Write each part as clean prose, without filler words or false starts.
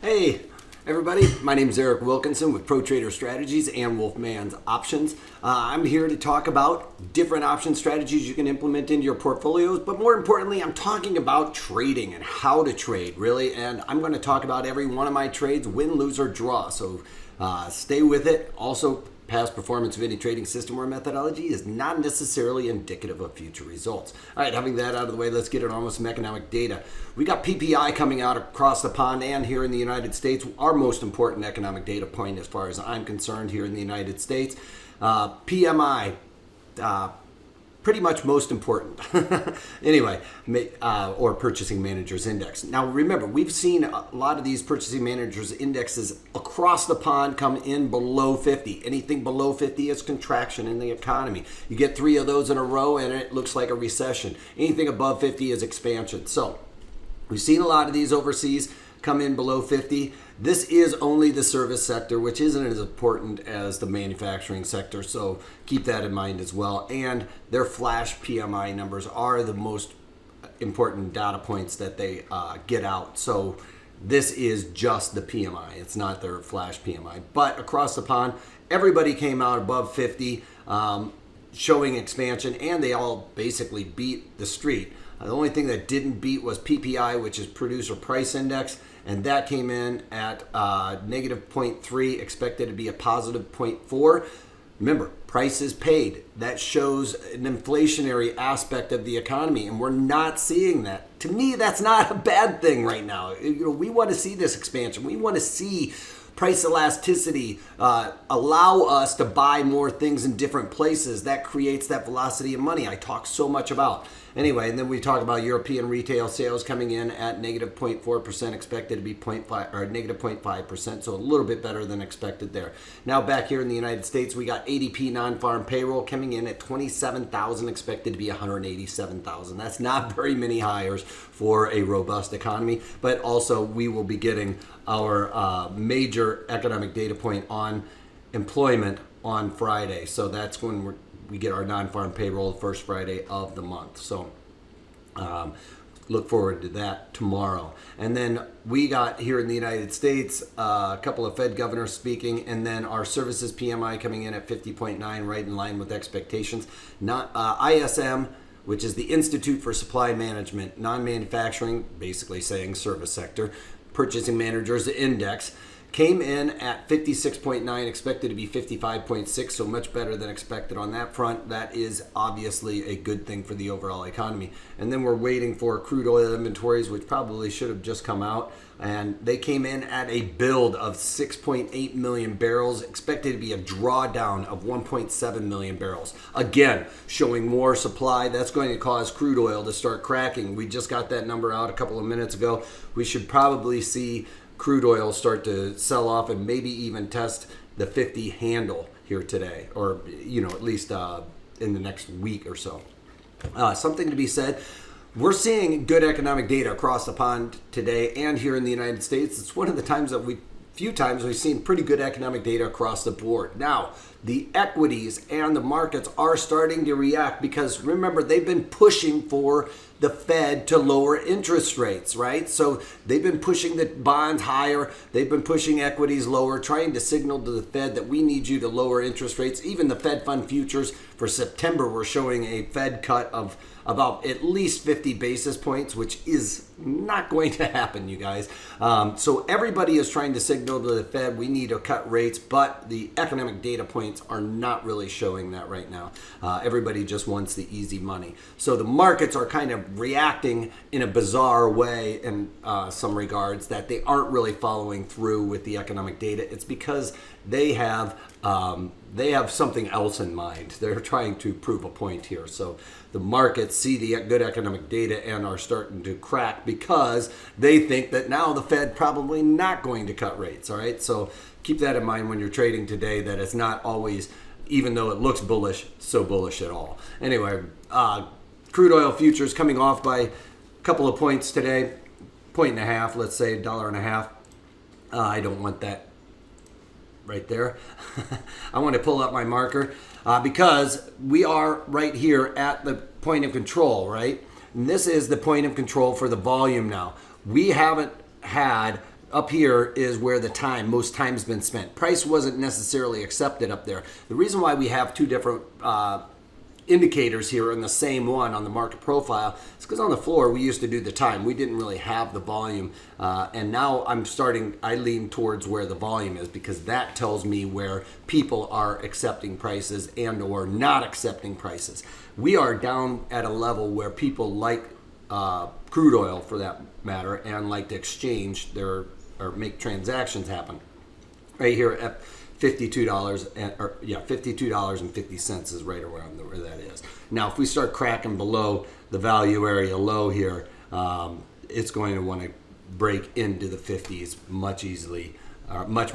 Hey, everybody. My name is Eric Wilkinson with Pro Trader Strategies and Wolfman's Options. I'm here to talk about different option strategies you can implement into your portfolios, but more importantly, I'm talking about trading and how to trade, really. And I'm going to talk about every one of my trades, win, lose, or draw. So stay with it. Also, past performance of any trading system or methodology is not necessarily indicative of future results. All right, having that out of the way, let's get it on with some economic data. We got PPI coming out across the pond and here in the United States, our most important economic data point as far as I'm concerned here in the United States. PMI, pretty much most important. Anyway, or Purchasing Managers Index. Now remember, we've seen a lot of these Purchasing Managers Indexes across the pond come in below 50. Anything below 50 is contraction in the economy. You get 3 of those in a row and it looks like a recession. Anything above 50 is expansion. So we've seen a lot of these overseas come in below 50. This is only the service sector, which isn't as important as the manufacturing sector, so keep that in mind as well. And their flash PMI numbers are the most important data points that they get out. So this is just the PMI. It's not their flash PMI. But across the pond, everybody came out above 50, showing expansion, and they all basically beat the street. The only thing that didn't beat was PPI, which is Producer Price Index, and that came in at negative 0.3, expected to be a positive 0.4. Remember, prices paid. That shows an inflationary aspect of the economy, and we're not seeing that. To me, that's not a bad thing right now. We want to see this expansion. We want to see price elasticity allow us to buy more things in different places. That creates that velocity of money I talk so much about. Anyway, and then we talk about European retail sales coming in at negative 0.4%, expected to be 0.5 or negative 0.5%, so a little bit better than expected there. Now back here in the United States, we got ADP non-farm payroll coming in at 27,000, expected to be 187,000. That's not very many hires for a robust economy, but also we will be getting our major economic data point on employment on Friday. So that's when we get our non-farm payroll the first Friday of the month. So look forward to that tomorrow. And then we got here in the United States a couple of Fed governors speaking, and then our services PMI coming in at 50.9, right in line with expectations. Not ISM, which is the Institute for Supply Management, non-manufacturing, basically saying service sector, Purchasing Managers Index, came in at 56.9, expected to be 55.6, so much better than expected on that front. That is obviously a good thing for the overall economy. And then we're waiting for crude oil inventories, which probably should have just come out. And they came in at a build of 6.8 million barrels, expected to be a drawdown of 1.7 million barrels. Again, showing more supply. That's going to cause crude oil to start cracking. We just got that number out a couple of minutes ago. We should probably see crude oil start to sell off and maybe even test the 50 handle here today, or at least in the next week or so. Something to be said. We're seeing good economic data across the pond today and here in the United States. It's one of the times that few times we've seen pretty good economic data across the board. Now, the equities and the markets are starting to react because remember, they've been pushing for the Fed to lower interest rates, right? So they've been pushing the bonds higher. They've been pushing equities lower, trying to signal to the Fed that we need you to lower interest rates. Even the Fed fund futures for September were showing a Fed cut of about at least 50 basis points, which is not going to happen, you guys. So everybody is trying to signal to the Fed we need to cut rates, but the economic data points are not really showing that right now. Everybody just wants the easy money. So the markets are kind of reacting in a bizarre way in some regards that they aren't really following through with the economic data. It's because they have something else in mind. They're trying to prove a point here. So the markets see the good economic data and are starting to crack because they think that now the Fed probably not going to cut rates. All right. So keep that in mind when you're trading today, that it's not always, even though it looks bullish, so bullish at all. Anyway, crude oil futures coming off by a couple of points today, 1.5, let's say $1.50. I don't want that right there. I want to pull up my marker because we are right here at the point of control, right? And this is the point of control for the volume now. We haven't had up here is where most time's been spent. Price wasn't necessarily accepted up there. The reason why we have two different indicators here in the same one on the market profile is because on the floor we used to do the time. We didn't really have the volume, and now I lean towards where the volume is, because that tells me where people are accepting prices and or not accepting prices. We are down at a level where people like crude oil, for that matter, and like to exchange or make transactions happen. Right here at $52.50 is right around where that is. Now, if we start cracking below the value area low here, it's going to want to break into the 50s much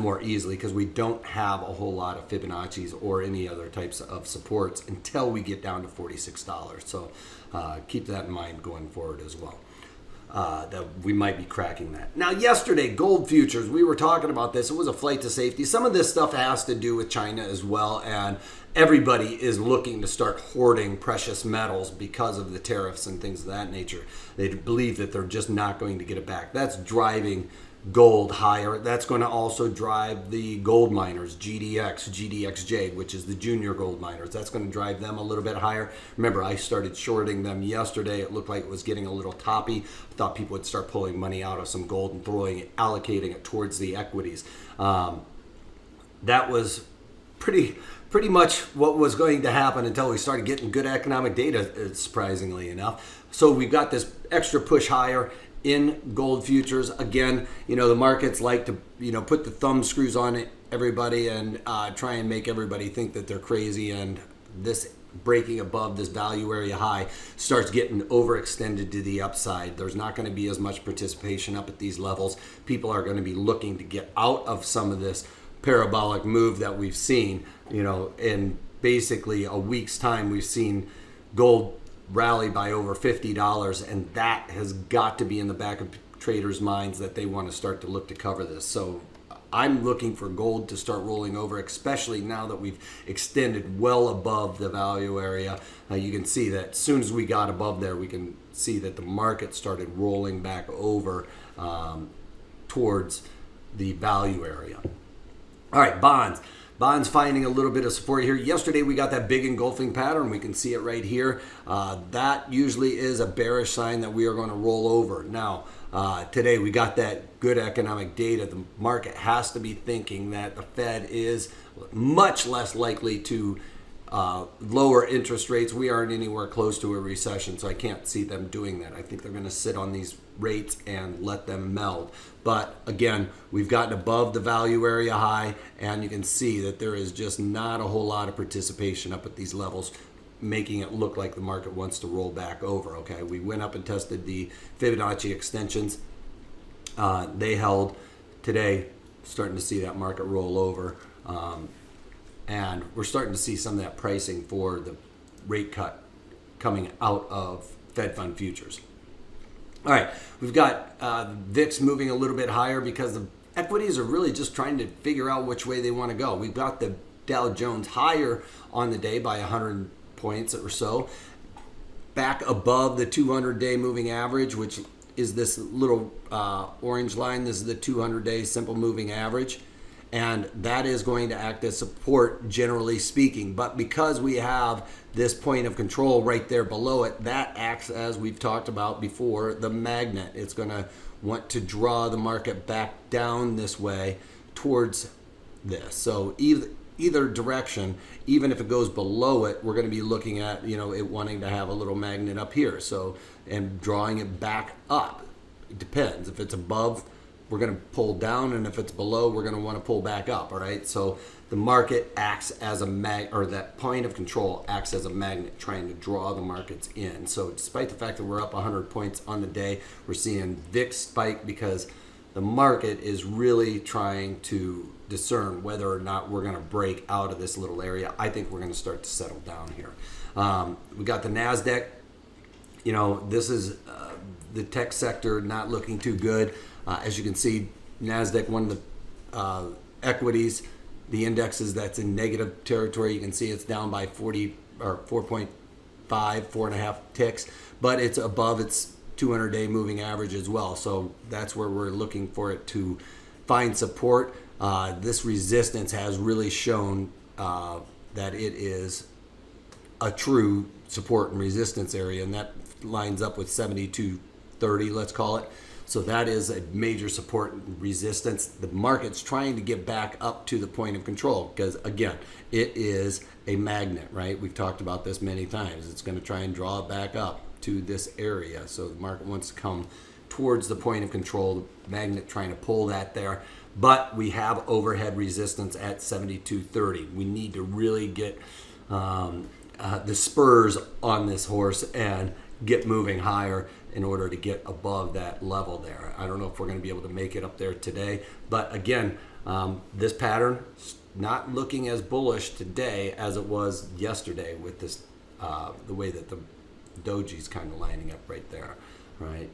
more easily, because we don't have a whole lot of Fibonacci's or any other types of supports until we get down to $46. So keep that in mind going forward as well. That we might be cracking that. Now, yesterday, gold futures, we were talking about this. It was a flight to safety. Some of this stuff has to do with China as well, and everybody is looking to start hoarding precious metals because of the tariffs and things of that nature. They believe that they're just not going to get it back. That's driving gold higher. That's going to also drive the gold miners, GDXJ, which is the junior gold miners. That's going to drive them a little bit higher. Remember, I started shorting them yesterday. It looked like it was getting a little toppy. I thought people would start pulling money out of some gold and allocating it towards the equities. That was pretty much what was going to happen until we started getting good economic data, surprisingly enough. So we've got this extra push higher in gold futures. Again, the markets like to, put the thumb screws on everybody and try and make everybody think that they're crazy, and this breaking above this value area high starts getting overextended to the upside. There's not going to be as much participation up at these levels. People are going to be looking to get out of some of this parabolic move that we've seen. In basically a week's time, we've seen gold rally by over $50, and that has got to be in the back of traders' minds that they want to start to look to cover this. So I'm looking for gold to start rolling over, especially now that we've extended well above the value area. You can see that as soon as we got above there, we can see that the market started rolling back over towards the value area. All right, bonds. Bonds finding a little bit of support here. Yesterday we got that big engulfing pattern. We can see it right here. That usually is a bearish sign that we are going to roll over. Now, today we got that good economic data. The market has to be thinking that the Fed is much less likely to lower interest rates. We aren't anywhere close to a recession, so I can't see them doing that. I think they're going to sit on these rates and let them meld. But again, we've gotten above the value area high, and you can see that there is just not a whole lot of participation up at these levels, making it look like the market wants to roll back over. Okay, we went up and tested the Fibonacci extensions. They held today, starting to see that market roll over. And we're starting to see some of that pricing for the rate cut coming out of Fed Fund futures. All right, we've got VIX moving a little bit higher because the equities are really just trying to figure out which way they want to go. We've got the Dow Jones higher on the day by 100 points or so, back above the 200-day moving average, which is this little orange line. This is the 200-day simple moving average. And that is going to act as support, generally speaking. But because we have this point of control right there below it, that acts, as we've talked about before, the magnet. It's going to want to draw the market back down this way towards this. So either direction, even if it goes below it, we're going to be looking at, it wanting to have a little magnet up here. So, and drawing it back up. It depends. If it's above, we're going to pull down, and if it's below, we're going to want to pull back up. All right, so the market acts as a that point of control acts as a magnet, trying to draw the markets in. So despite the fact that we're up 100 points on the day, we're seeing VIX spike because the market is really trying to discern whether or not we're going to break out of this little area. I think we're going to start to settle down here. We got the NASDAQ. This is the tech sector not looking too good. As you can see, NASDAQ, one of the equities, the indexes that's in negative territory. You can see it's down by 4.5 ticks, but it's above its 200-day moving average as well. So that's where we're looking for it to find support. This resistance has really shown that it is a true support and resistance area, and that lines up with 7230, let's call it. So that is a major support and resistance. The market's trying to get back up to the point of control because, again, it is a magnet, right? We've talked about this many times. It's going to try and draw it back up to this area. So the market wants to come towards the point of control, the magnet trying to pull that there. But we have overhead resistance at 7230. We need to really get the spurs on this horse and get moving higher in order to get above that level there. I don't know if we're going to be able to make it up there today, but again, this pattern not looking as bullish today as it was yesterday with this the way that the doji's kind of lining up right there, right?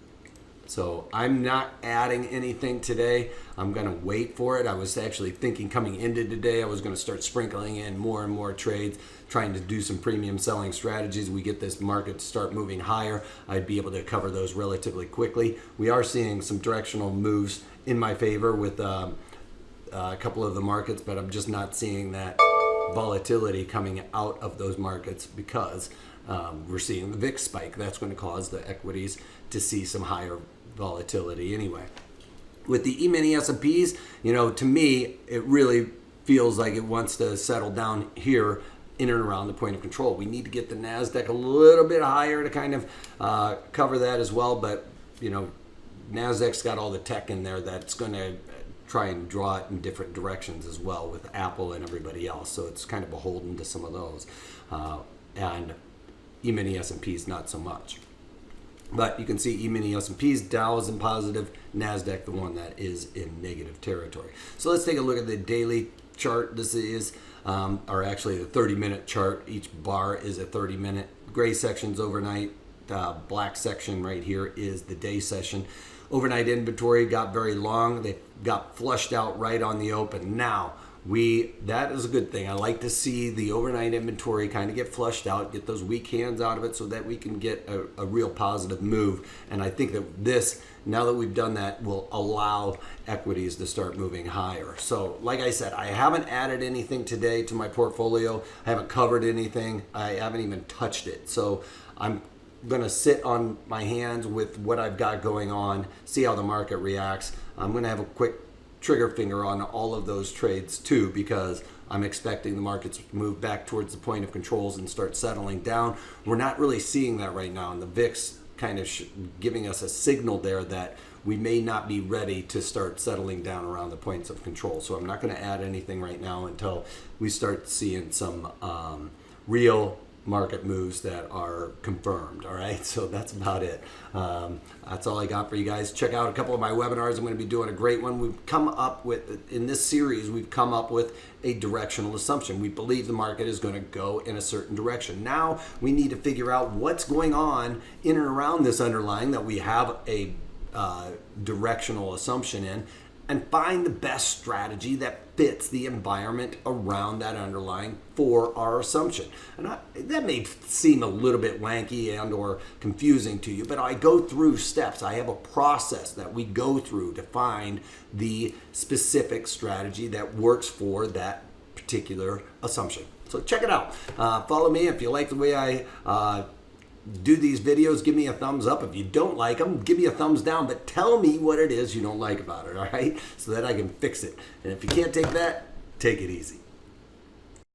So I'm not adding anything today. I'm going to wait for it. I was actually thinking coming into today I was going to start sprinkling in more and more trades, trying to do some premium selling strategies. We get this market to start moving higher, I'd be able to cover those relatively quickly. We are seeing some directional moves in my favor with a couple of the markets, but I'm just not seeing that volatility coming out of those markets because we're seeing the VIX spike. That's going to cause the equities to see some higher volatility anyway. With the E-mini S&Ps, you know, to me, it really feels like it wants to settle down here in and around the point of control. We need to get the NASDAQ a little bit higher to kind of cover that as well, but, you know, NASDAQ's got all the tech in there that's going to try and draw it in different directions as well with Apple and everybody else, so it's kind of beholden to some of those. And E-mini S&Ps not so much. But you can see E-mini S&Ps, Dow is in positive, NASDAQ the one that is in negative territory. So let's take a look at the daily chart. This is, or actually the 30-minute chart. Each bar is a 30-minute. Gray section's overnight. Black section right here is the day session. Overnight inventory got very long. They got flushed out right on the open. Now, that is a good thing. I like to see the overnight inventory kind of get flushed out, get those weak hands out of it so that we can get a real positive move. And I think that this, now that we've done that, will allow equities to start moving higher. So like I said, I haven't added anything today to my portfolio. I haven't covered anything. I haven't even touched it. So I'm going to sit on my hands with what I've got going on, see how the market reacts. I'm going to have a quick trigger finger on all of those trades too, because I'm expecting the markets to move back towards the point of controls and start settling down. We're not really seeing that right now, and the VIX kind of giving us a signal there that we may not be ready to start settling down around the points of control. So I'm not going to add anything right now until we start seeing some real market moves that are confirmed. All right, so that's about it. That's all I got for you guys. Check out a couple of my webinars. I'm going to be doing a great one. We've come up with, in this series, we've come up with a directional assumption. We believe the market is going to go in a certain direction. Now we need to figure out what's going on in and around this underlying that we have a directional assumption in, and find the best strategy that fits the environment around that underlying for our assumption. And that may seem a little bit wanky and or confusing to you, but I go through steps. I have a process that we go through to find the specific strategy that works for that particular assumption. So check it out. Follow me. If you like the way I do these videos, give me a thumbs up. If you don't like them, give me a thumbs down, but tell me what it is you don't like about it, all right? So that I can fix it. And if you can't take that, take it easy.